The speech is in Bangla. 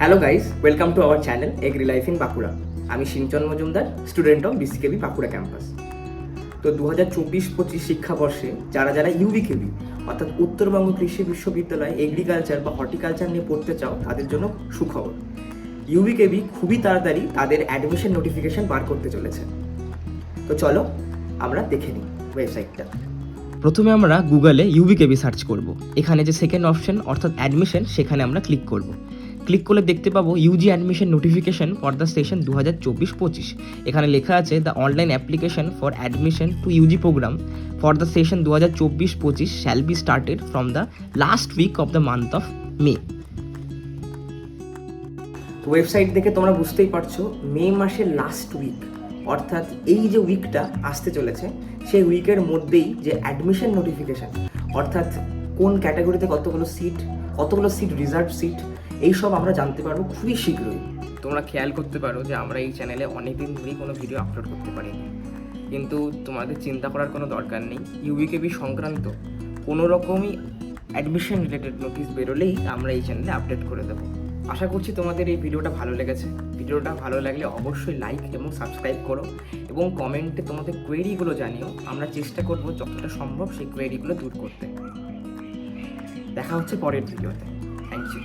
Hello guys, welcome to our channel agri life in Bankura. আমি Sinchan Majumdar, student of BCKV Bankura campus. তো 2024-25 শিক্ষাবর্ষে যারা যারা ইউবিকেবি অর্থাৎ উত্তরবঙ্গ কৃষি বিশ্ববিদ্যালয় এগ্রিকালচার বা হর্টিকালচার নিয়ে পড়তে চাও, তাদের জন্য সুখবর। ইউবিকেবি খুবই তাড়াতাড়ি তাদের অ্যাডমিশন নোটিফিকেশন বার করতে চলেছে। তো চলো আমরা দেখে নিই ওয়েবসাইটটা। প্রথমে আমরা গুগলে ইউবিকেবি সার্চ করব। এখানে যে সেকেন্ড অপশন অর্থাৎ অ্যাডমিশন, সেখানে আমরা ক্লিক করব। ক্লিক করলে দেখতে পাবো UG admission notification for the session 2024-25। এখানে লেখা আছে the online application for admission to UG program for the session 2024-25 shall be started from the last week of the month of May. Website দেখে তোমরা বুঝতেই পারছো মে মাসের লাস্ট উইক, অর্থাৎ এই যে উইকটা আসতে চলেছে সেই উইকের মধ্যেই যে অ্যাডমিশন নোটিফিকেশান, অর্থাৎ কোন ক্যাটাগরিতে কতগুলো সিট রিজার্ভ সিট, এইসব আমরা জানতে পারবো খুবই শীঘ্রই। তোমরা খেয়াল করতে পারো যে আমরা এই চ্যানেলে অনেকদিন ধরেই কোনো ভিডিও আপলোড করতে পারিনি, কিন্তু তোমাদের চিন্তা করার কোনো দরকার নেই। ইউবিকেবি সংক্রান্ত কোনো রকমই অ্যাডমিশন রিলেটেড নোটিশ বেরোলেই আমরা এই চ্যানেলে আপডেট করে দেবো। আশা করছি তোমাদের এই ভিডিওটা ভালো লেগেছে। ভিডিওটা ভালো লাগলে অবশ্যই লাইক এবং সাবস্ক্রাইব করো এবং কমেন্টে তোমাদের কোয়েরিগুলো জানিও। আমরা চেষ্টা করব যতটা সম্ভব সেই কোয়েরিগুলো দূর করতে। দেখা হচ্ছে পরের ভিডিওতে। Thank you.